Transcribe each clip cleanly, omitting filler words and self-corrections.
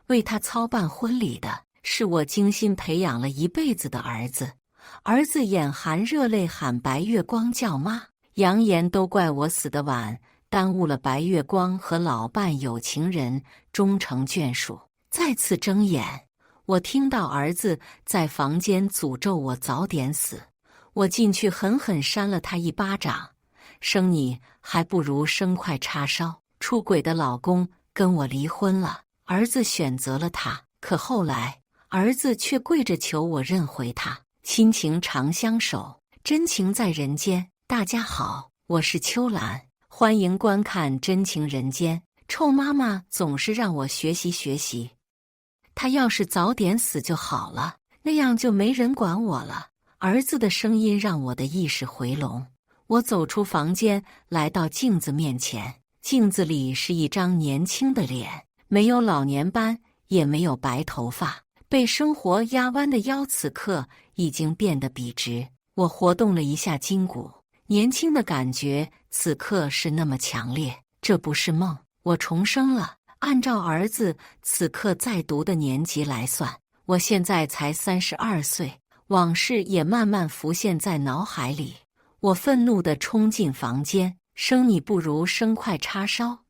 为他操办婚礼的是我精心培养了一辈子的儿子。儿子眼含热泪喊白月光叫妈，扬言都怪我死得晚，耽误了白月光和老伴有情人终成眷属。再次睁眼，我听到儿子在房间诅咒我早点死。我进去狠狠扇了他一巴掌，生你还不如生块叉烧。出轨的老公跟我离婚了，儿子选择了他，可后来儿子却跪着求我认回他。亲情长相守，真情在人间。大家好，我是秋兰，欢迎观看《真情人间》。臭妈妈总是让我学习学习，她要是早点死就好了，那样就没人管我了。儿子的声音让我的意识回笼，我走出房间，来到镜子面前。镜子里是一张年轻的脸，没有老年斑，也没有白头发，被生活压弯的腰此刻已经变得笔直。我活动了一下筋骨，年轻的感觉此刻是那么强烈。这不是梦，我重生了。按照儿子此刻在读的年级来算，我现在才32岁。往事也慢慢浮现在脑海里。我愤怒地冲进房间，生你不如生块叉烧，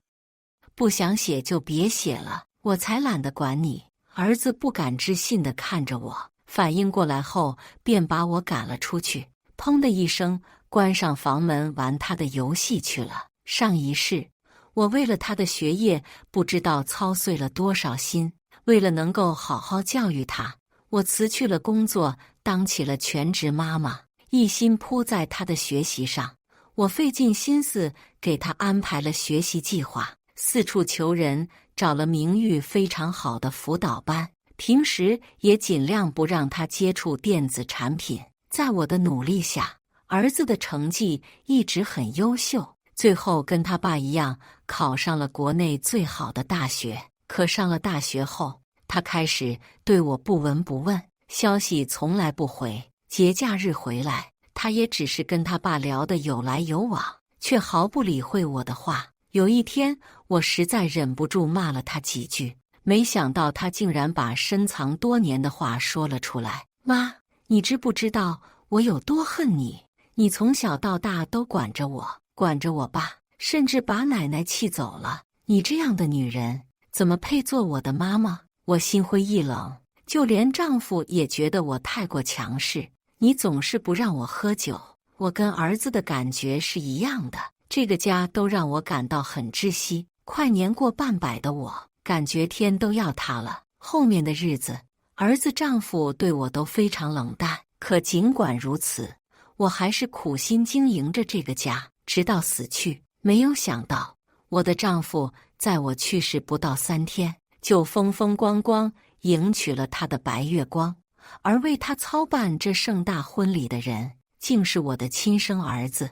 不想写就别写了，我才懒得管你。儿子不敢置信地看着我，反应过来后便把我赶了出去，砰的一声关上房门，玩他的游戏去了。上一世，我为了他的学业不知道操碎了多少心，为了能够好好教育他，我辞去了工作，当起了全职妈妈，一心扑在他的学习上。我费尽心思给他安排了学习计划，四处求人，找了名誉非常好的辅导班，平时也尽量不让他接触电子产品。在我的努力下，儿子的成绩一直很优秀，最后跟他爸一样考上了国内最好的大学。可上了大学后，他开始对我不闻不问，消息从来不回，节假日回来，他也只是跟他爸聊得有来有往，却毫不理会我的话。有一天，我实在忍不住骂了他几句，没想到他竟然把深藏多年的话说了出来。妈，你知不知道我有多恨你？你从小到大都管着我，管着我爸，甚至把奶奶气走了。你这样的女人，怎么配做我的妈妈？我心灰意冷，就连丈夫也觉得我太过强势。你总是不让我喝酒，我跟儿子的感觉是一样的。这个家都让我感到很窒息。快年过半百的我，感觉天都要塌了。后面的日子，儿子丈夫对我都非常冷淡。可尽管如此，我还是苦心经营着这个家，直到死去。没有想到，我的丈夫在我去世不到3天，就风风光光迎娶了他的白月光，而为他操办这盛大婚礼的人，竟是我的亲生儿子。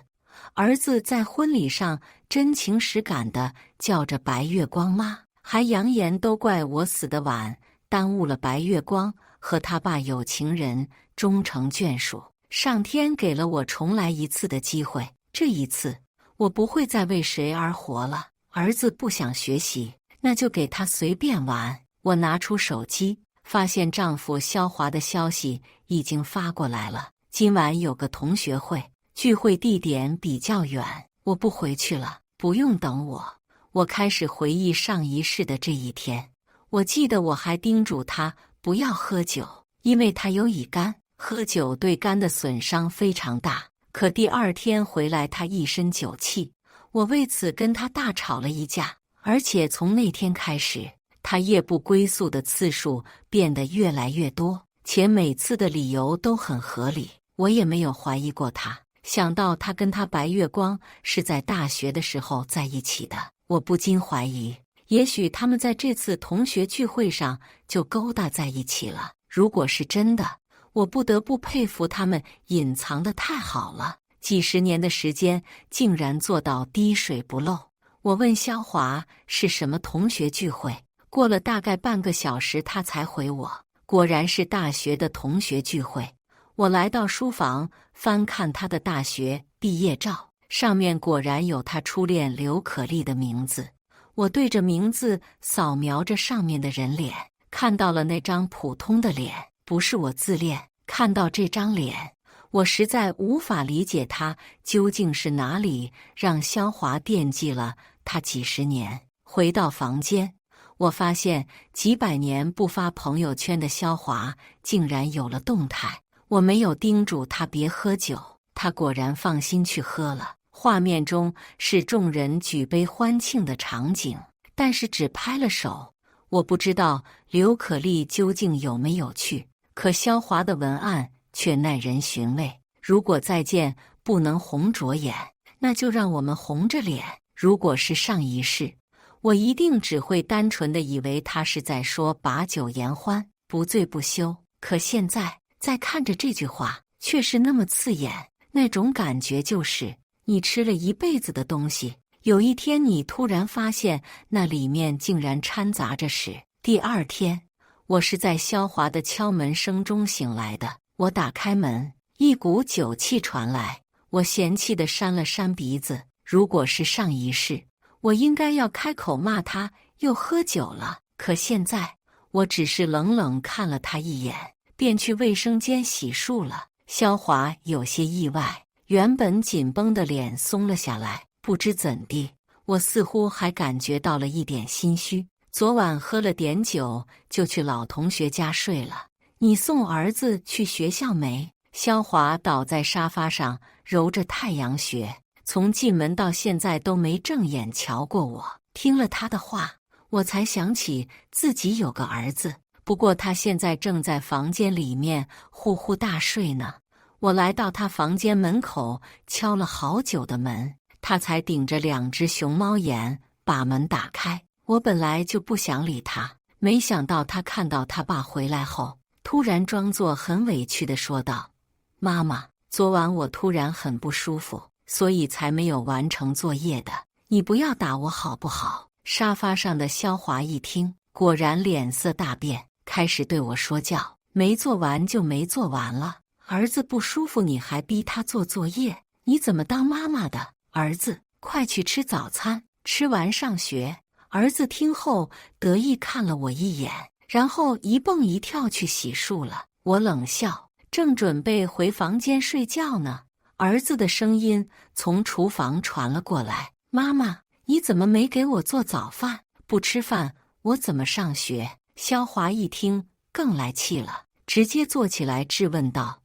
儿子在婚礼上真情实感地叫着白月光妈，还扬言都怪我死得晚，耽误了白月光和他爸有情人终成眷属。上天给了我重来一次的机会，这一次我不会再为谁而活了。儿子不想学习，那就给他随便玩。我拿出手机，发现丈夫肖华的消息已经发过来了。今晚有个同学会，聚会地点比较远，我不回去了，不用等我。我开始回忆上一世的这一天。我记得我还叮嘱他不要喝酒，因为他有乙肝，喝酒对肝的损伤非常大。可第2天回来，他一身酒气，我为此跟他大吵了一架。而且从那天开始，他夜不归宿的次数变得越来越多，且每次的理由都很合理，我也没有怀疑过他。想到他跟他白月光是在大学的时候在一起的，我不禁怀疑，也许他们在这次同学聚会上就勾搭在一起了。如果是真的，我不得不佩服他们隐藏得太好了，几10年的时间竟然做到滴水不漏。我问肖华是什么同学聚会，过了大概半个小时他才回我，果然是大学的同学聚会。我来到书房，翻看他的大学毕业照，上面果然有他初恋刘可丽的名字。我对着名字扫描着上面的人脸，看到了那张普通的脸，不是我自恋。看到这张脸，我实在无法理解他究竟是哪里让萧华惦记了他几十年。回到房间，我发现几百年不发朋友圈的萧华竟然有了动态。我没有叮嘱他别喝酒，他果然放心去喝了。画面中是众人举杯欢庆的场景，但是只拍了手。我不知道刘可丽究竟有没有去，可萧华的文案却耐人寻味。如果再见不能红着眼，那就让我们红着脸。如果是上一世，我一定只会单纯的以为他是在说把酒言欢，不醉不休。可现在再看着这句话，却是那么刺眼。那种感觉就是你吃了一辈子的东西，有一天你突然发现那里面竟然掺杂着屎。第二天，我是在萧华的敲门声中醒来的。我打开门，一股酒气传来，我嫌弃地扇了扇鼻子。如果是上一世，我应该要开口骂他又喝酒了。可现在，我只是冷冷看了他一眼，便去卫生间洗漱了。萧华有些意外，原本紧绷的脸松了下来。不知怎地，我似乎还感觉到了一点心虚。昨晚喝了点酒，就去老同学家睡了。你送儿子去学校没？萧华倒在沙发上，揉着太阳穴，从进门到现在都没正眼瞧过我。听了他的话，我才想起自己有个儿子，不过他现在正在房间里面呼呼大睡呢。我来到他房间门口，敲了好久的门，他才顶着2只熊猫眼把门打开。我本来就不想理他，没想到他看到他爸回来后，突然装作很委屈地说道：“妈妈，昨晚我突然很不舒服，所以才没有完成作业的。你不要打我好不好？”沙发上的萧华一听，果然脸色大变，开始对我说教：“没做完就没做完了，儿子不舒服你还逼他做作业，你怎么当妈妈的？儿子，快去吃早餐，吃完上学。”儿子听后得意看了我一眼，然后一蹦一跳去洗漱了。我冷笑，正准备回房间睡觉呢，儿子的声音从厨房传了过来：“妈妈，你怎么没给我做早饭？不吃饭我怎么上学？”萧华一听更来气了，直接坐起来质问道：“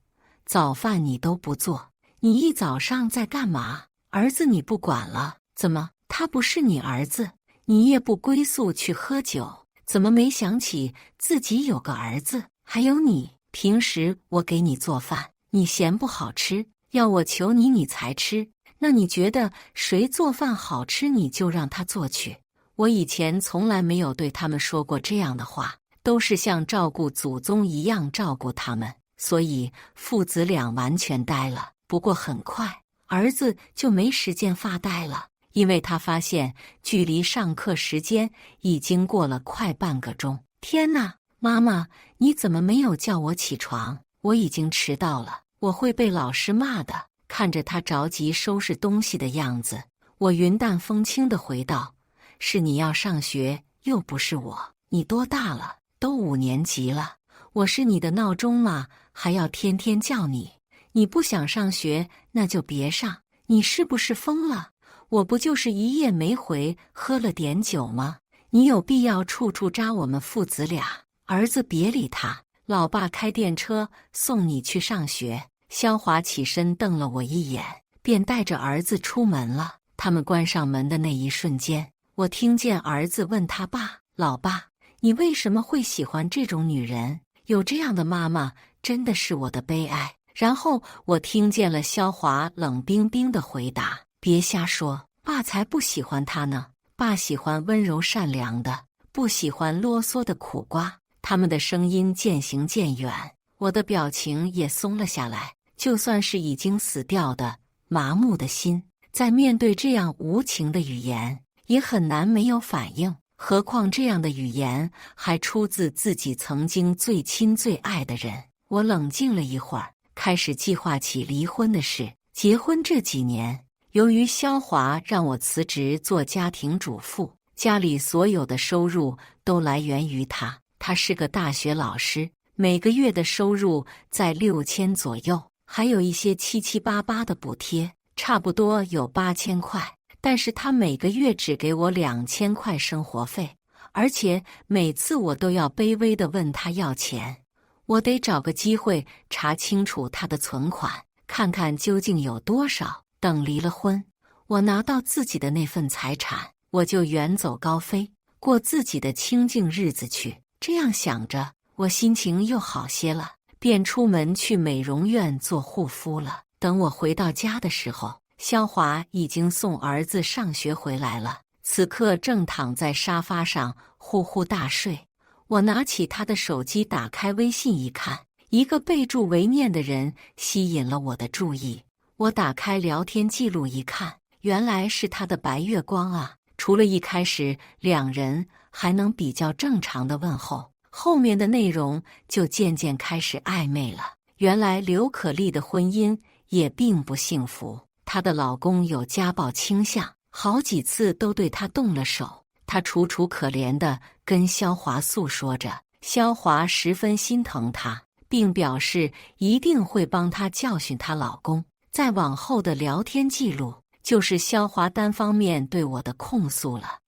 早饭你都不做，你一早上在干嘛？儿子你不管了？怎么他不是你儿子？你夜不归宿去喝酒，怎么没想起自己有个儿子？还有你，平时我给你做饭，你嫌不好吃，要我求你你才吃。那你觉得谁做饭好吃，你就让他做去。”我以前从来没有对他们说过这样的话，都是像照顾祖宗一样照顾他们，所以父子俩完全呆了。不过很快，儿子就没时间发呆了，因为他发现距离上课时间已经过了快半个钟。天哪，妈妈，你怎么没有叫我起床？我已经迟到了，我会被老师骂的。看着他着急收拾东西的样子，我云淡风轻地回道：“是你要上学，又不是我。你多大了？都5年级了。我是你的闹钟吗？还要天天叫你？你不想上学，那就别上。你是不是疯了？我不就是一夜没回，喝了点酒吗？你有必要处处扎我们父子俩？儿子别理他，老爸开电车送你去上学。”萧华起身瞪了我一眼，便带着儿子出门了。他们关上门的那一瞬间，我听见儿子问他爸：“老爸，你为什么会喜欢这种女人？有这样的妈妈，真的是我的悲哀。”然后我听见了萧华冷冰冰的回答：“别瞎说，爸才不喜欢她呢。爸喜欢温柔善良的，不喜欢啰嗦的苦瓜。”他们的声音渐行渐远，我的表情也松了下来。就算是已经死掉的、麻木的心，在面对这样无情的语言，也很难没有反应。何况这样的语言还出自自己曾经最亲最爱的人。我冷静了一会儿，开始计划起离婚的事。结婚这几年，由于萧华让我辞职做家庭主妇，家里所有的收入都来源于他。他是个大学老师，每个月的收入在6000左右，还有一些七七八八的补贴，差不多有8000块。但是他每个月只给我2000块生活费，而且每次我都要卑微地问他要钱。我得找个机会查清楚他的存款，看看究竟有多少。等离了婚，我拿到自己的那份财产，我就远走高飞，过自己的清静日子去。这样想着，我心情又好些了，便出门去美容院做护肤了。等我回到家的时候，肖华已经送儿子上学回来了，此刻正躺在沙发上呼呼大睡。我拿起他的手机，打开微信一看，一个备注为念的人吸引了我的注意。我打开聊天记录一看，原来是他的白月光啊！除了一开始两人还能比较正常的问候，后面的内容就渐渐开始暧昧了。原来刘可丽的婚姻也并不幸福，她的老公有家暴倾向，好几次都对她动了手。她楚楚可怜地跟肖华诉说着，肖华十分心疼她，并表示一定会帮她教训她老公。再往后的聊天记录，就是肖华单方面对我的控诉了。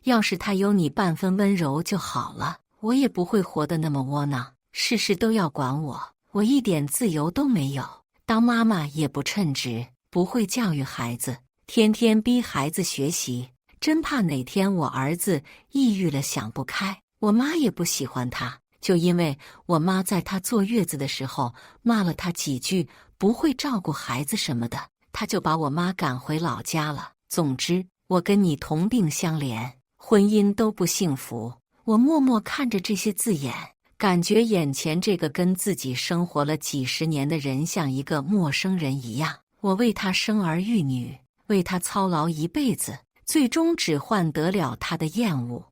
要是他有你半分温柔就好了，我也不会活得那么窝囊，事事都要管我，我一点自由都没有。当妈妈也不称职，不会教育孩子，天天逼孩子学习，真怕哪天我儿子抑郁了想不开。我妈也不喜欢他，就因为我妈在他坐月子的时候骂了他几句不会照顾孩子什么的，他就把我妈赶回老家了。总之，我跟你同病相怜，婚姻都不幸福。我默默看着这些字眼，感觉眼前这个跟自己生活了几十年的人像一个陌生人一样。我为他生儿育女，为他操劳一辈子，最终只换得了他的厌恶。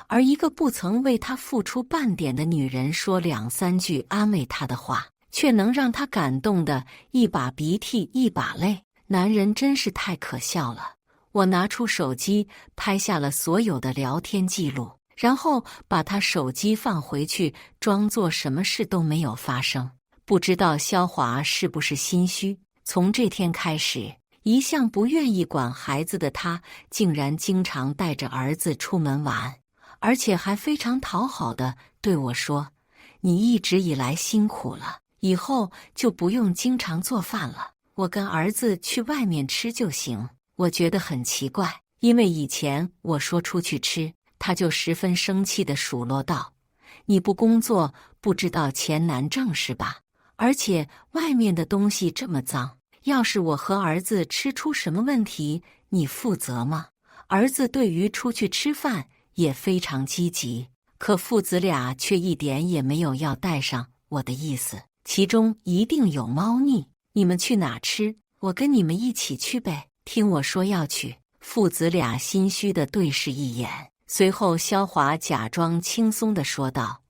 而一个不曾为他付出半点的女人说2、3句安慰他的话，却能让他感动得一把鼻涕一把泪。男人真是太可笑了。我拿出手机拍下了所有的聊天记录，然后把他手机放回去，装作什么事都没有发生。不知道肖华是不是心虚，从这天开始，一向不愿意管孩子的他，竟然经常带着儿子出门玩，而且还非常讨好的对我说：“你一直以来辛苦了，以后就不用经常做饭了，我跟儿子去外面吃就行。”我觉得很奇怪，因为以前我说出去吃，他就十分生气地数落道：“你不工作，不知道钱难挣是吧？而且外面的东西这么脏，要是我和儿子吃出什么问题，你负责吗？”儿子对于出去吃饭也非常积极，可父子俩却一点也没有要带上我的意思，其中一定有猫腻。你们去哪吃，我跟你们一起去呗。听我说要去，父子俩心虚地对视一眼，随后肖华假装轻松地说道：“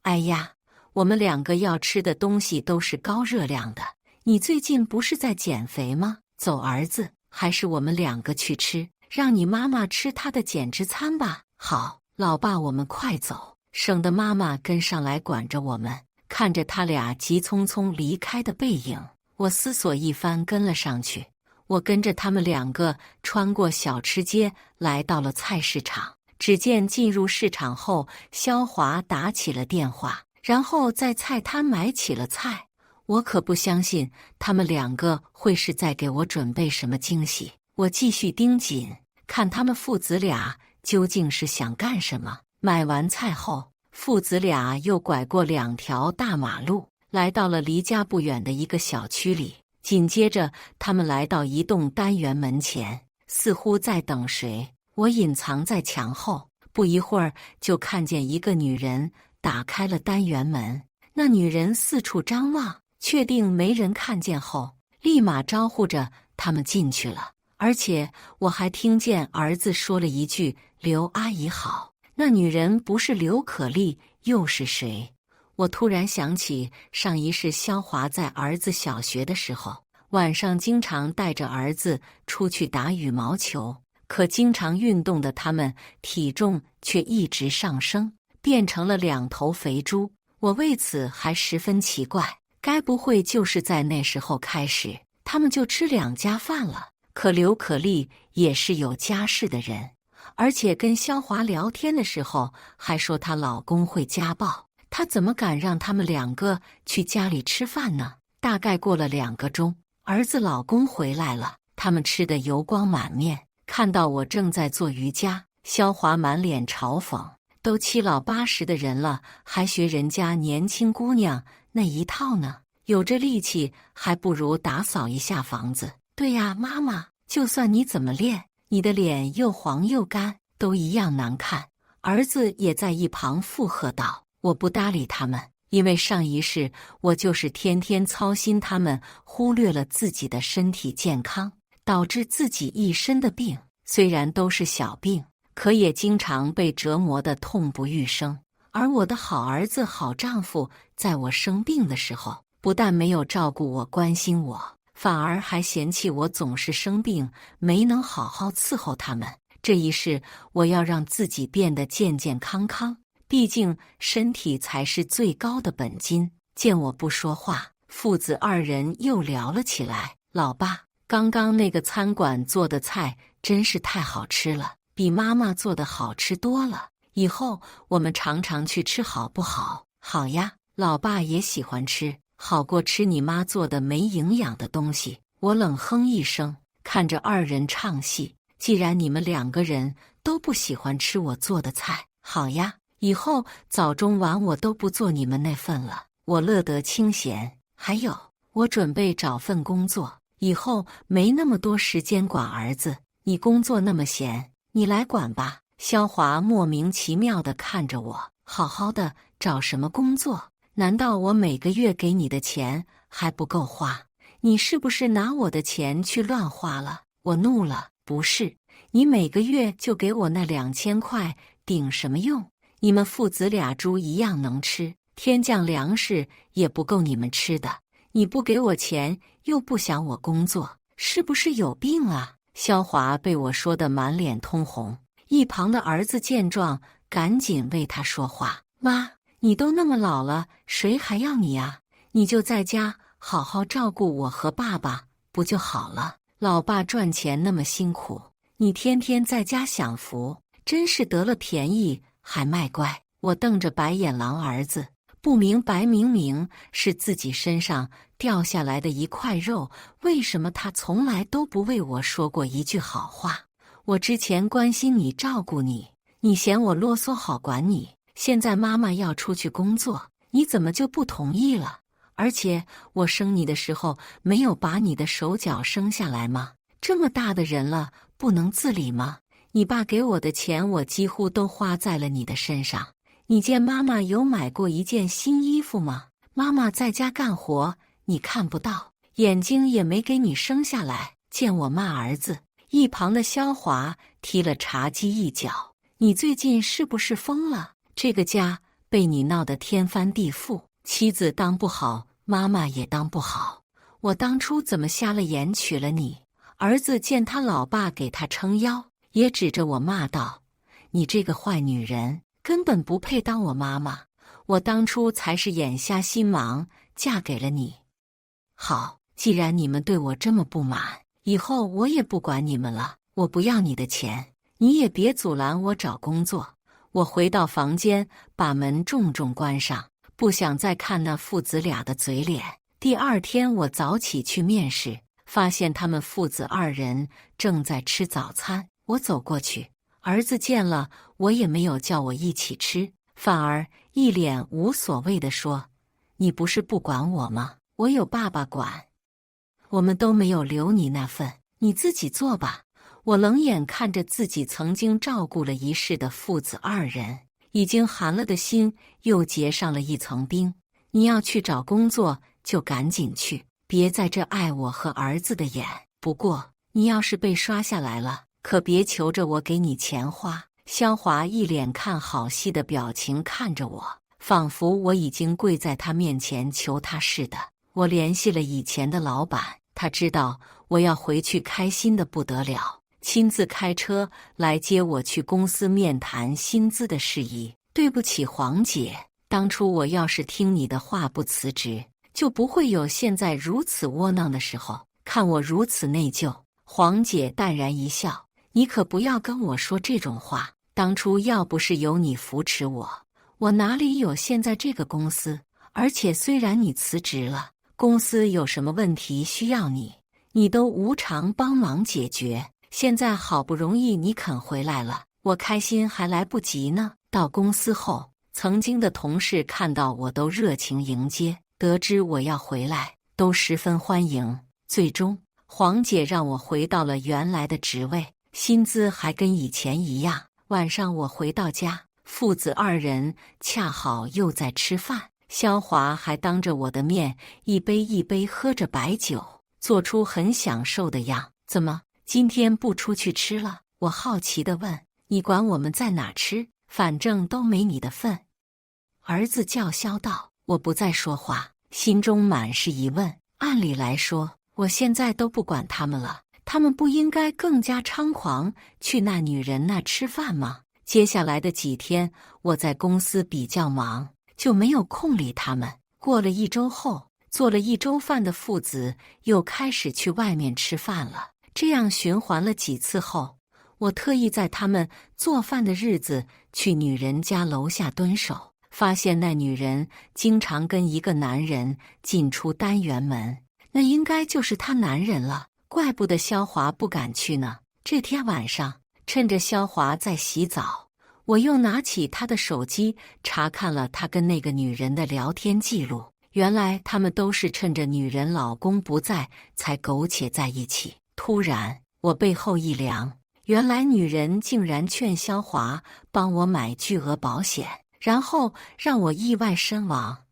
哎呀，我们2个要吃的东西都是高热量的，你最近不是在减肥吗？走儿子，还是我们2个去吃，让你妈妈吃她的减脂餐吧。”好，老爸，我们快走，省得妈妈跟上来管着我们。看着他俩急匆匆离开的背影，我思索一番跟了上去。我跟着他们2个穿过小吃街，来到了菜市场。只见进入市场后，肖华打起了电话，然后在菜摊买起了菜。我可不相信他们2个会是在给我准备什么惊喜。我继续盯紧，看他们父子俩究竟是想干什么。买完菜后，父子俩又拐过2条大马路，来到了离家不远的一个小区里。紧接着，他们来到一栋单元门前，似乎在等谁。我隐藏在墙后，不一会儿就看见一个女人打开了单元门。那女人四处张望，确定没人看见后，立马招呼着他们进去了。而且我还听见儿子说了一句：“刘阿姨好。”那女人不是刘可丽又是谁？我突然想起上一世肖华在儿子小学的时候，晚上经常带着儿子出去打羽毛球，可经常运动的他们体重却一直上升，变成了2头肥猪。我为此还十分奇怪，该不会就是在那时候开始，他们就吃2家饭了？可刘可丽也是有家室的人，而且跟肖华聊天的时候还说她老公会家暴，她怎么敢让他们2个去家里吃饭呢？大概过了2个钟，儿子老公回来了，他们吃得油光满面，看到我正在做瑜伽，肖华满脸嘲讽，都7老80的人了，还学人家年轻姑娘那一套呢？有这力气，还不如打扫一下房子。对呀，妈妈，就算你怎么练，你的脸又黄又干，都一样难看。儿子也在一旁附和道。我不搭理他们，因为上一世我就是天天操心他们，忽略了自己的身体健康，导致自己一身的病。虽然都是小病，可也经常被折磨得痛不欲生。而我的好儿子、好丈夫，在我生病的时候，不但没有照顾我、关心我，反而还嫌弃我总是生病，没能好好伺候他们。这一世，我要让自己变得健健康康，毕竟身体才是最高的本金。见我不说话，父子2人又聊了起来。老爸，刚刚那个餐馆做的菜真是太好吃了，比妈妈做的好吃多了。以后我们常常去吃好不好？好呀，老爸也喜欢吃，好过吃你妈做的没营养的东西。我冷哼一声，看着2人唱戏。既然你们2个人都不喜欢吃我做的菜，好呀，以后早中晚我都不做你们那份了，我乐得清闲。还有，我准备找份工作，以后没那么多时间管儿子。你工作那么闲，你来管吧。肖华莫名其妙地看着我，好好的找什么工作？难道我每个月给你的钱还不够花？你是不是拿我的钱去乱花了？我怒了，不是，你每个月就给我那2000块，顶什么用？你们父子俩猪一样能吃，天降粮食也不够你们吃的。你不给我钱，又不想我工作，是不是有病啊？肖华被我说得满脸通红。一旁的儿子见状，赶紧为他说话。妈，你都那么老了，谁还要你啊？你就在家好好照顾我和爸爸，不就好了？老爸赚钱那么辛苦，你天天在家享福，真是得了便宜还卖乖。我瞪着白眼狼儿子，不明白，明明是自己身上掉下来的一块肉，为什么他从来都不为我说过一句好话？我之前关心你、照顾你，你嫌我啰嗦好管你，现在妈妈要出去工作，你怎么就不同意了？而且我生你的时候没有把你的手脚生下来吗？这么大的人了，不能自理吗？你爸给我的钱，我几乎都花在了你的身上。你见妈妈有买过一件新衣服吗？妈妈在家干活，你看不到，眼睛也没给你生下来。见我骂儿子，一旁的肖华踢了茶几一脚。你最近是不是疯了？这个家被你闹得天翻地覆，妻子当不好，妈妈也当不好。我当初怎么瞎了眼娶了你？儿子见他老爸给他撑腰，也指着我骂道：你这个坏女人，根本不配当我妈妈。我当初才是眼瞎心盲，嫁给了你。好，既然你们对我这么不满，以后我也不管你们了，我不要你的钱，你也别阻拦我找工作。我回到房间，把门重重关上，不想再看那父子俩的嘴脸。第2天我早起去面试，发现他们父子2人正在吃早餐。我走过去，儿子见了我也没有叫我一起吃，反而一脸无所谓地说：你不是不管我吗？我有爸爸管，我们都没有留你那份，你自己做吧。我冷眼看着自己曾经照顾了一世的父子2人，已经寒了的心又结上了一层冰。你要去找工作就赶紧去，别在这碍我和儿子的眼。不过你要是被刷下来了，可别求着我给你钱花。肖华一脸看好戏的表情看着我，仿佛我已经跪在他面前求他似的。我联系了以前的老板，他知道我要回去，开心的不得了，亲自开车来接我去公司面谈薪资的事宜。对不起，黄姐，当初我要是听你的话不辞职，就不会有现在如此窝囊的时候。看我如此内疚。黄姐淡然一笑，你可不要跟我说这种话。当初要不是有你扶持我，我哪里有现在这个公司？而且虽然你辞职了，公司有什么问题需要你，你都无偿帮忙解决。现在好不容易你肯回来了，我开心还来不及呢。到公司后，曾经的同事看到我都热情迎接，得知我要回来，都十分欢迎。最终，黄姐让我回到了原来的职位，薪资还跟以前一样。晚上我回到家，父子二人恰好又在吃饭，萧华还当着我的面一杯一杯喝着白酒，做出很享受的样。怎么，今天不出去吃了？我好奇地问。你管我们在哪吃，反正都没你的份。儿子叫嚣道。我不再说话，心中满是疑问。按理来说，我现在都不管他们了，他们不应该更加猖狂去那女人那吃饭吗？接下来的几天，我在公司比较忙，就没有空理他们。过了1周后，做了1周饭的父子又开始去外面吃饭了。这样循环了几次后，我特意在他们做饭的日子去女人家楼下蹲守，发现那女人经常跟一个男人进出单元门，那应该就是她男人了。怪不得萧华不敢去呢。这天晚上，趁着萧华在洗澡，我又拿起他的手机查看了他跟那个女人的聊天记录。原来他们都是趁着女人老公不在才苟且在一起。突然，我背后一凉，原来女人竟然劝萧华帮我买巨额保险，然后让我意外身亡。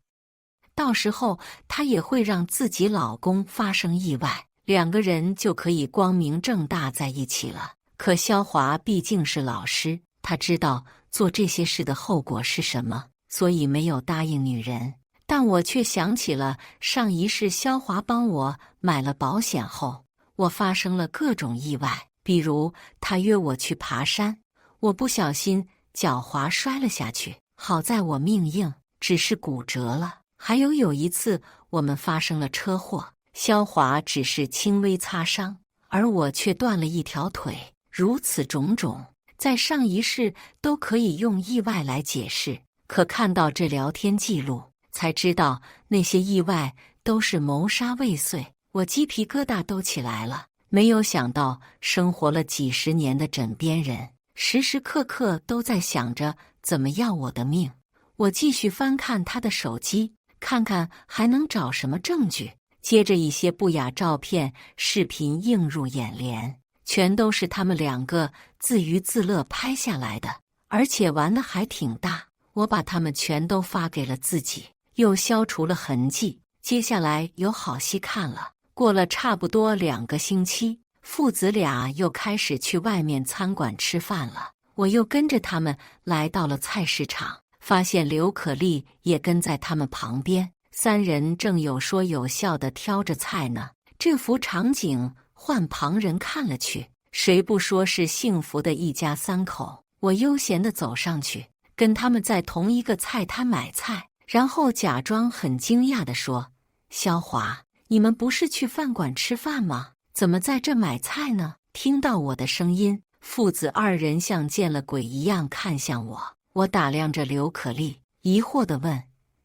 到时候她也会让自己老公发生意外，两个人就可以光明正大在一起了。可萧华毕竟是老师，他知道做这些事的后果是什么，所以没有答应女人。但我却想起了上一世萧华帮我买了保险后，我发生了各种意外，比如他约我去爬山，我不小心脚滑摔了下去，好在我命硬，只是骨折了。还有一次我们发生了车祸，萧华只是轻微擦伤，而我却断了一条腿。如此种种，在上一世都可以用意外来解释，可看到这聊天记录，才知道那些意外都是谋杀未遂。我鸡皮疙瘩都起来了。没有想到，生活了几十年的枕边人，时时刻刻都在想着怎么要我的命。我继续翻看他的手机，看看还能找什么证据。接着一些不雅照片、视频映入眼帘，全都是他们两个自娱自乐拍下来的，而且玩得还挺大。我把他们全都发给了自己，又消除了痕迹。接下来有好戏看了。过了差不多2个星期，父子俩又开始去外面餐馆吃饭了。我又跟着他们来到了菜市场，发现刘可丽也跟在他们旁边，3人正有说有笑地挑着菜呢。这幅场景换旁人看了去，谁不说是幸福的一家3口？我悠闲地走上去，跟他们在同一个菜摊买菜，然后假装很惊讶地说：“萧华，你们不是去饭馆吃饭吗？怎么在这买菜呢？”听到我的声音，父子2人像见了鬼一样看向我。我打量着刘可丽，疑惑地问：“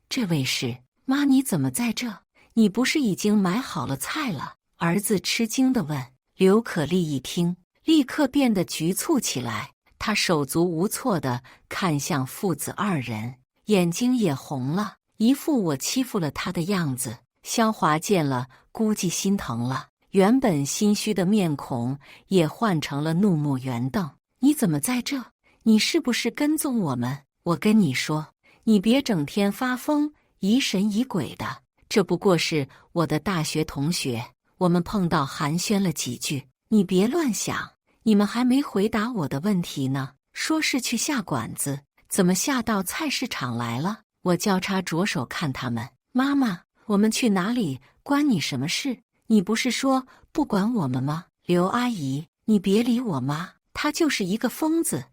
这位是？妈，你怎么在这？你不是已经买好了菜了？”儿子吃惊地问。刘可丽一听，立刻变得局促起来，她手足无措地看向父子2人，眼睛也红了，一副我欺负了她的样子。萧华见了，估计心疼了，原本心虚的面孔也换成了怒目圆瞪。你怎么在这？你是不是跟踪我们？我跟你说，你别整天发疯，疑神疑鬼的。这不过是我的大学同学，我们碰到寒暄了几句，你别乱想。你们还没回答我的问题呢，说是去下馆子，怎么下到菜市场来了？我交叉着手看他们。妈妈，我们去哪里关你什么事？你不是说不管我们吗？刘阿姨，你别理我妈，她就是一个疯子。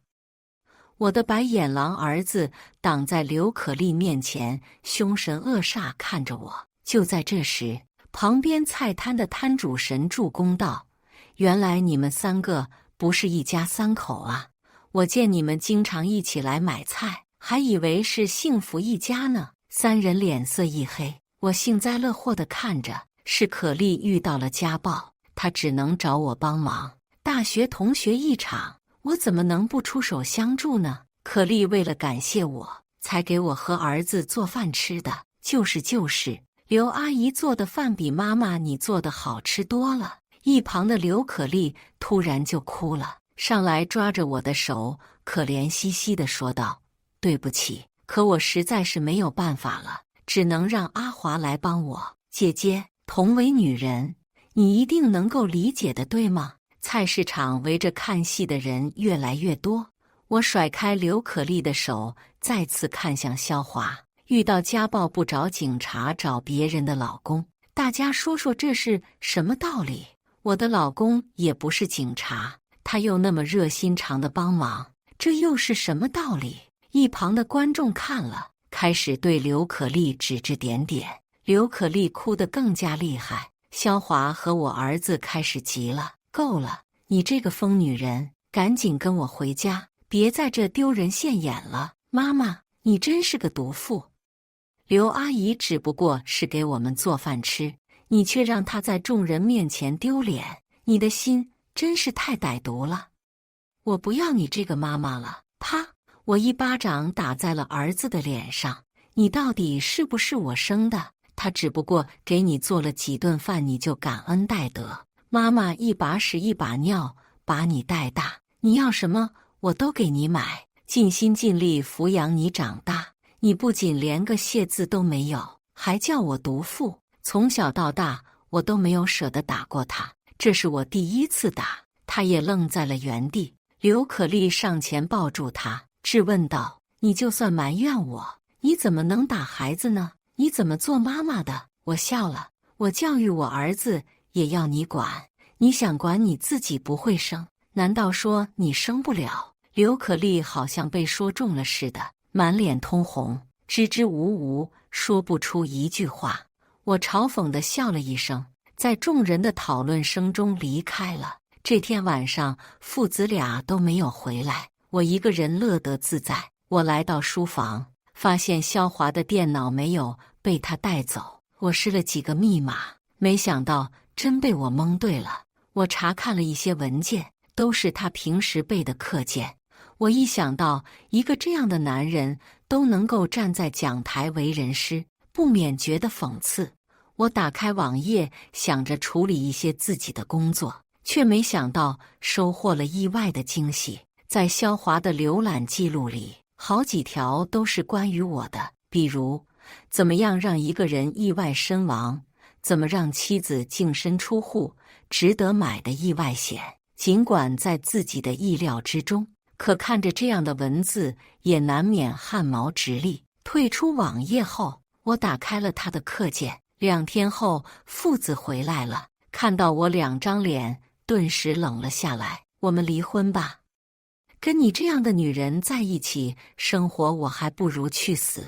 我的白眼狼儿子挡在刘可丽面前，凶神恶煞看着我。就在这时，旁边菜摊的摊主神助攻道：“原来你们3个不是一家3口啊！我见你们经常一起来买菜，还以为是幸福一家呢。”3人脸色一黑，我幸灾乐祸地看着，是可丽遇到了家暴，她只能找我帮忙。大学同学一场，我怎么能不出手相助呢？可丽为了感谢我，才给我和儿子做饭吃的。就是，刘阿姨做的饭比妈妈你做的好吃多了。一旁的刘可丽突然就哭了，上来抓着我的手，可怜兮兮地说道：“对不起，可我实在是没有办法了，只能让阿华来帮我。姐姐，同为女人，你一定能够理解的，对吗？”菜市场围着看戏的人越来越多，我甩开刘可丽的手，再次看向萧华。遇到家暴不找警察，找别人的老公，大家说说这是什么道理？我的老公也不是警察，他又那么热心肠的帮忙，这又是什么道理？一旁的观众看了，开始对刘可丽指指点点。刘可丽哭得更加厉害，萧华和我儿子开始急了：“够了，你这个疯女人，赶紧跟我回家，别在这丢人现眼了。妈妈，你真是个毒妇。刘阿姨只不过是给我们做饭吃，你却让她在众人面前丢脸，你的心真是太歹毒了。我不要你这个妈妈了！”啪！我一巴掌打在了儿子的脸上。你到底是不是我生的？他只不过给你做了几顿饭，你就感恩戴德。妈妈一把屎一把尿把你带大，你要什么我都给你买，尽心尽力抚养你长大。你不仅连个谢字都没有，还叫我毒妇。从小到大我都没有舍得打过他，这是我第一次打。他也愣在了原地。刘可丽上前抱住他，质问道：“你就算埋怨我，你怎么能打孩子呢？你怎么做妈妈的？”我笑了，我教育我儿子也要你管，你想管你自己不会生，难道说你生不了？刘可丽好像被说中了似的，满脸通红，支支吾吾，说不出一句话。我嘲讽地笑了一声，在众人的讨论声中离开了。这天晚上，父子俩都没有回来，我一个人乐得自在。我来到书房，发现萧华的电脑没有被他带走，我试了几个密码，没想到真被我蒙对了。我查看了一些文件，都是他平时背的课件。我一想到一个这样的男人都能够站在讲台为人师，不免觉得讽刺。我打开网页，想着处理一些自己的工作，却没想到收获了意外的惊喜。在萧华的浏览记录里，好几条都是关于我的，比如怎么样让一个人意外身亡，怎么让妻子净身出户，值得买的意外险。尽管在自己的意料之中，可看着这样的文字，也难免汗毛直立。退出网页后，我打开了他的课件。2天后，父子回来了，看到我2张脸，顿时冷了下来。我们离婚吧，跟你这样的女人在一起生活，我还不如去死。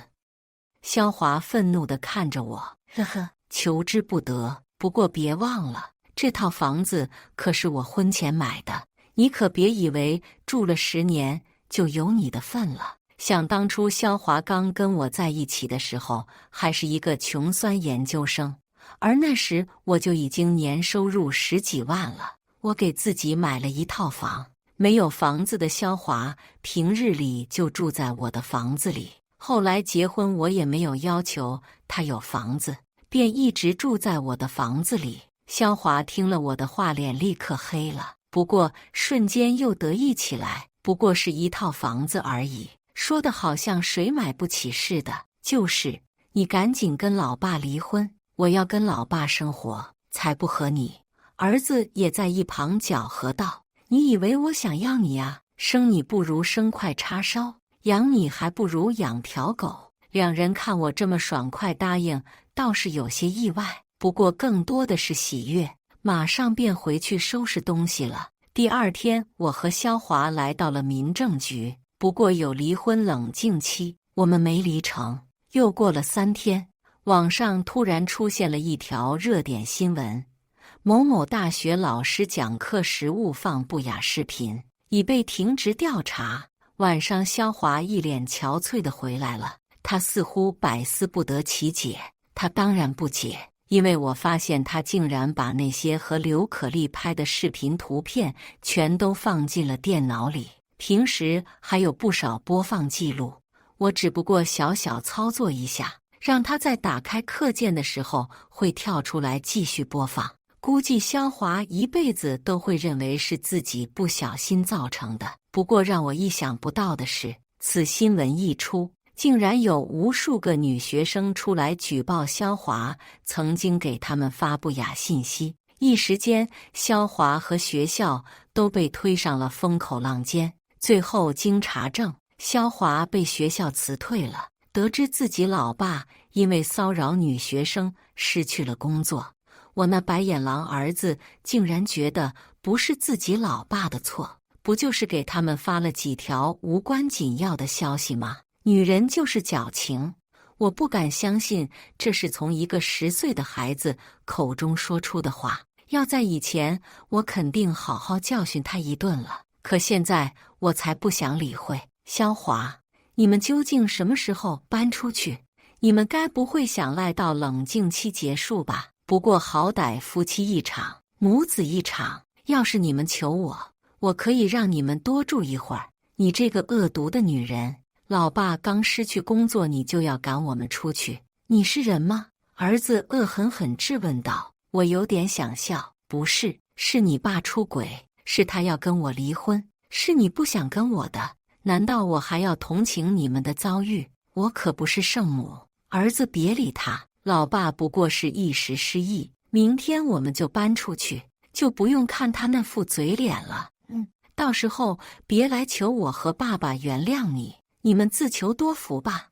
萧华愤怒地看着我，呵呵，求之不得。不过别忘了，这套房子可是我婚前买的，你可别以为住了10年就有你的份了。想当初萧华刚跟我在一起的时候，还是一个穷酸研究生，而那时我就已经年收入10几万了。我给自己买了一套房。没有房子的萧华平日里就住在我的房子里，后来结婚我也没有要求他有房子，便一直住在我的房子里。萧华听了我的话，脸立刻黑了，不过瞬间又得意起来。不过是一套房子而已，说的好像谁买不起似的。就是，你赶紧跟老爸离婚，我要跟老爸生活，才不和你。儿子也在一旁搅和道：“你以为我想要你啊？生你不如生块叉烧，养你还不如养条狗。”2人看我这么爽快答应，倒是有些意外，不过更多的是喜悦，马上便回去收拾东西了。第2天，我和萧华来到了民政局，不过有离婚冷静期，我们没离成。又过了3天，网上突然出现了一条热点新闻：某某大学老师讲课时误放不雅视频，已被停职调查。晚上，肖华一脸憔悴地回来了，他似乎百思不得其解。他当然不解，因为我发现他竟然把那些和刘可丽拍的视频图片全都放进了电脑里，平时还有不少播放记录。我只不过小小操作一下，让他在打开课件的时候会跳出来继续播放。估计肖华一辈子都会认为是自己不小心造成的。不过让我意想不到的是，此新闻一出，竟然有无数个女学生出来举报肖华曾经给他们发不雅信息。一时间，肖华和学校都被推上了风口浪尖。最后经查证，肖华被学校辞退了。得知自己老爸因为骚扰女学生失去了工作，我那白眼狼儿子竟然觉得不是自己老爸的错，不就是给他们发了几条无关紧要的消息吗？女人就是矫情，我不敢相信这是从一个10岁的孩子口中说出的话。要在以前，我肯定好好教训他一顿了。可现在我才不想理会。肖华，你们究竟什么时候搬出去？你们该不会想赖到冷静期结束吧？不过好歹夫妻一场，母子一场。要是你们求我，我可以让你们多住一会儿。你这个恶毒的女人，老爸刚失去工作，你就要赶我们出去，你是人吗？儿子恶狠狠质问道。我有点想笑。不是，是你爸出轨，是他要跟我离婚，是你不想跟我的。难道我还要同情你们的遭遇？我可不是圣母。儿子别理他，老爸不过是一时失忆，明天我们就搬出去，就不用看他那副嘴脸了。到时候别来求我和爸爸原谅你，你们自求多福吧。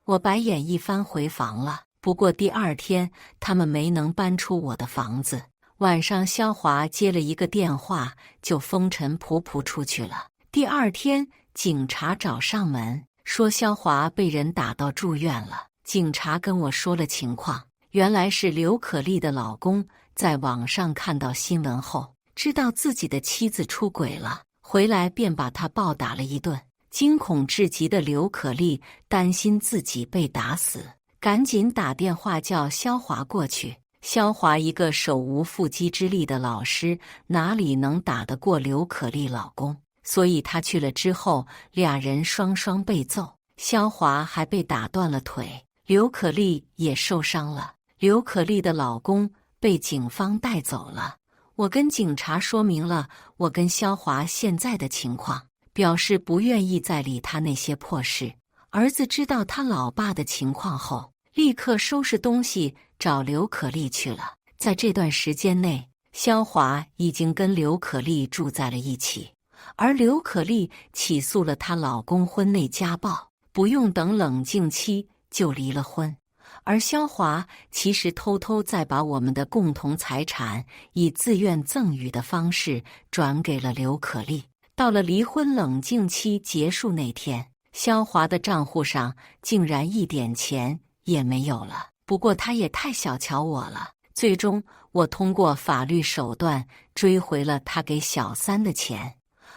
我白眼一翻回房了。不过第2天他们没能搬出我的房子。晚上肖华接了一个电话，就风尘仆仆出去了。第2天警察找上门，说肖华被人打到住院了。警察跟我说了情况，原来是刘可丽的老公在网上看到新闻后，知道自己的妻子出轨了，回来便把他暴打了一顿。惊恐至极的刘可丽担心自己被打死，赶紧打电话叫肖华过去。肖华一个手无缚鸡之力的老师，哪里能打得过刘可丽老公？所以他去了之后，俩人双双被揍。肖华还被打断了腿，刘可丽也受伤了。刘可丽的老公被警方带走了。我跟警察说明了我跟肖华现在的情况，表示不愿意再理他那些破事。儿子知道他老爸的情况后，立刻收拾东西找刘可丽去了。在这段时间内，肖华已经跟刘可丽住在了一起，而刘可丽起诉了她老公婚内家暴，不用等冷静期就离了婚。而肖华其实偷偷再把我们的共同财产以自愿赠与的方式转给了刘可丽。到了离婚冷静期结束那天，肖华的账户上竟然一点钱也没有了。不过他也太小瞧我了，最终我通过法律手段追回了他给小三的钱，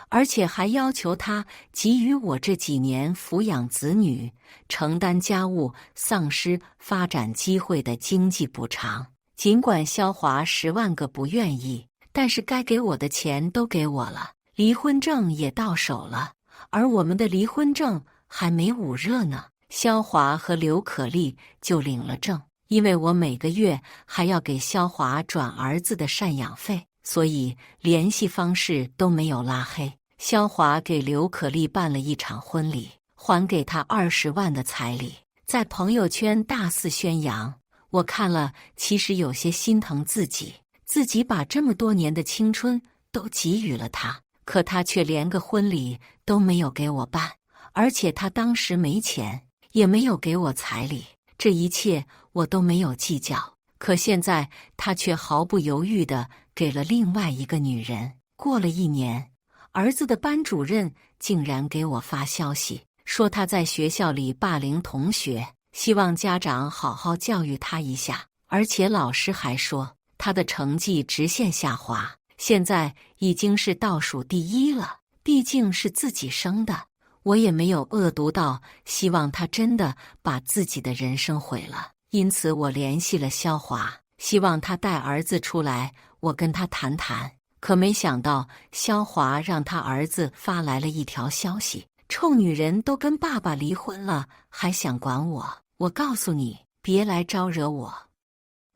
而且还要求他给予我这几年抚养子女、承担家务丧失发展机会的经济补偿。尽管肖华10万个不愿意，但是该给我的钱都给我了，离婚证也到手了，而我们的离婚证还没捂热呢。肖华和刘可丽就领了证，因为我每个月还要给肖华转儿子的赡养费，所以联系方式都没有拉黑。肖华给刘可丽办了一场婚礼，还给她20万的彩礼，在朋友圈大肆宣扬。我看了其实有些心疼自己把这么多年的青春都给予了他，可他却连个婚礼都没有给我办，而且他当时没钱，也没有给我彩礼，这一切我都没有计较。可现在他却毫不犹豫地给了另外一个女人。过了1年，儿子的班主任竟然给我发消息，说他在学校里霸凌同学，希望家长好好教育他一下。而且老师还说他的成绩直线下滑，现在已经是倒数第一了。毕竟是自己生的，我也没有恶毒到希望他真的把自己的人生毁了。因此我联系了肖华，希望他带儿子出来，我跟他谈谈。可没想到肖华让他儿子发来了一条消息：臭女人都跟爸爸离婚了，还想管我？我告诉你，别来招惹我。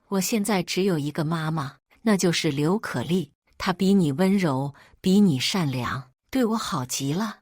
我现在只有一个妈妈，那就是刘可丽，她比你温柔，比你善良，对我好极了。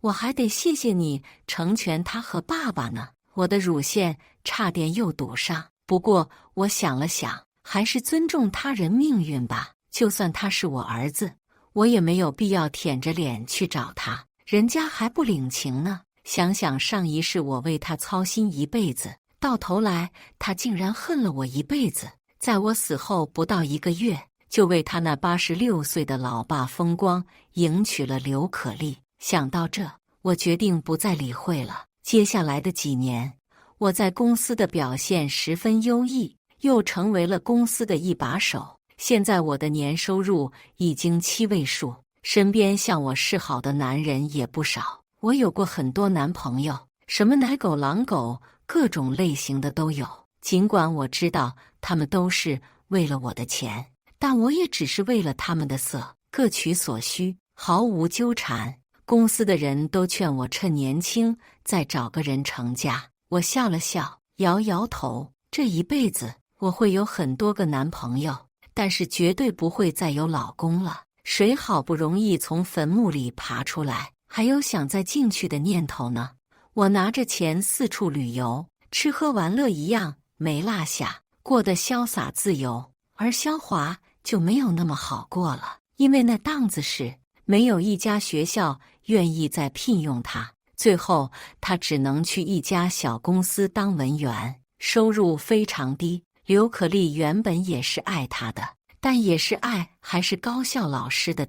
我还得谢谢你成全她和爸爸呢。我的乳腺差点又堵上，不过我想了想，还是尊重他人命运吧。就算他是我儿子，我也没有必要舔着脸去找他，人家还不领情呢。想想上一世我为他操心一辈子，到头来他竟然恨了我一辈子，在我死后不到1个月，就为他那86岁的老爸风光迎娶了刘可丽。想到这，我决定不再理会了。接下来的几年，我在公司的表现十分优异，又成为了公司的一把手。现在我的年收入已经7位数，身边向我示好的男人也不少。我有过很多男朋友，什么奶狗、狼狗，各种类型的都有。尽管我知道他们都是为了我的钱，但我也只是为了他们的色，各取所需，毫无纠缠。公司的人都劝我趁年轻再找个人成家，我笑了笑，摇摇头。这一辈子我会有很多个男朋友，但是绝对不会再有老公了。谁好不容易从坟墓里爬出来，还有想再进去的念头呢？我拿着钱四处旅游，吃喝玩乐一样没落下，过得潇洒自由。而肖华就没有那么好过了，因为那档子事，没有一家学校愿意再聘用他，最后他只能去一家小公司当文员，收入非常低。刘可丽原本也是爱他的，但也是爱还是高校老师的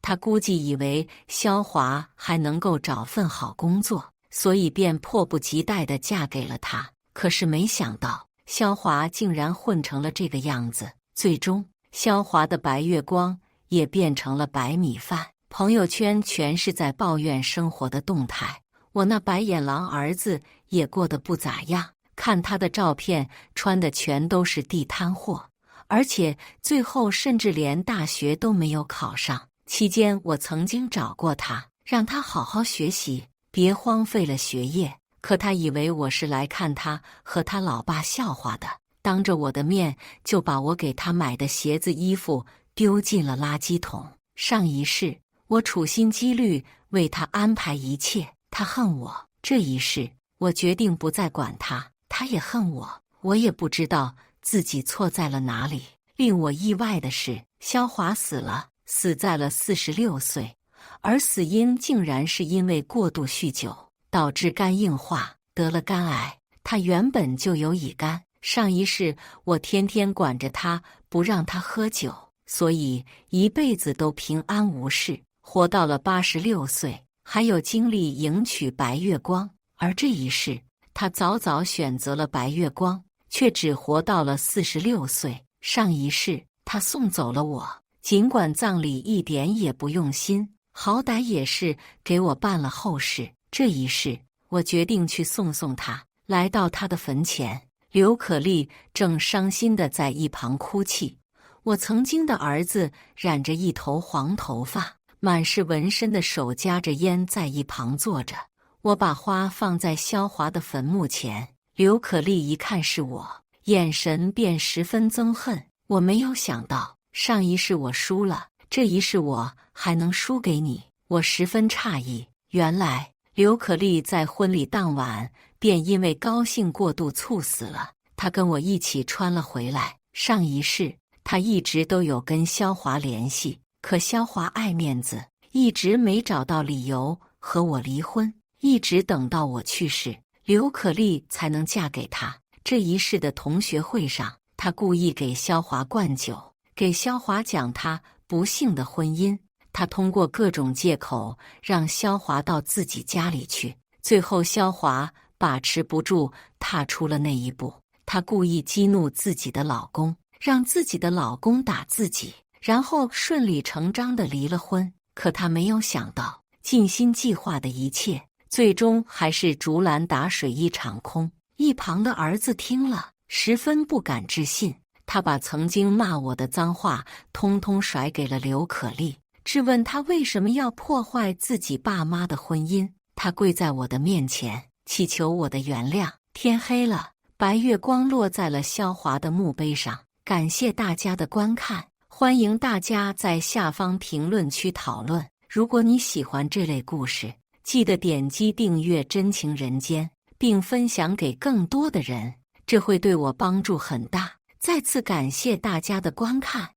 他估计以为肖华还能够找份好工作，所以便迫不及待地嫁给了他。可是没想到肖华竟然混成了这个样子，最终肖华的白月光也变成了白米饭。朋友圈全是在抱怨生活的动态，我那白眼狼儿子也过得不咋样，看他的照片穿的全都是地摊货，而且最后甚至连大学都没有考上。期间我曾经找过他，让他好好学习，别荒废了学业，可他以为我是来看他和他老爸笑话的，当着我的面就把我给他买的鞋子衣服丢进了垃圾桶。上一世我处心积虑为他安排一切，他恨我。这一世我决定不再管他，他也恨我。我也不知道自己错在了哪里。令我意外的是，肖华死了，死在了46岁，而死因竟然是因为过度酗酒，导致肝硬化，得了肝癌。他原本就有乙肝，上一世我天天管着他，不让他喝酒，所以一辈子都平安无事，活到了86岁，还有精力迎娶白月光。而这一世，他早早选择了白月光，却只活到了46岁。上一世，他送走了我，尽管葬礼一点也不用心，好歹也是给我办了后事。这一世，我决定去送送他。来到他的坟前，刘可丽正伤心地在一旁哭泣。我曾经的儿子染着一头黄头发，满是纹身的手夹着烟在一旁坐着。我把花放在肖华的坟墓前，刘可丽一看是我，眼神便十分憎恨。我没有想到，上一世我输了，这一世我还能输给你，我十分诧异。原来刘可丽在婚礼当晚便因为高兴过度猝死了，她跟我一起穿了回来。上一世她一直都有跟肖华联系，可肖华爱面子，一直没找到理由和我离婚，一直等到我去世，刘可丽才能嫁给他。这一世的同学会上，他故意给肖华灌酒，给肖华讲他不幸的婚姻。他通过各种借口让萧华到自己家里去，最后萧华把持不住，踏出了那一步。她故意激怒自己的老公，让自己的老公打自己，然后顺理成章地离了婚。可她没有想到，尽心计划的一切，最终还是竹篮打水一场空。一旁的儿子听了，十分不敢置信，他把曾经骂我的脏话通通甩给了刘可丽，质问他为什么要破坏自己爸妈的婚姻。他跪在我的面前，祈求我的原谅。天黑了，白月光落在了萧华的墓碑上。感谢大家的观看，欢迎大家在下方评论区讨论。如果你喜欢这类故事，记得点击订阅《真情人间》，并分享给更多的人，这会对我帮助很大。再次感谢大家的观看。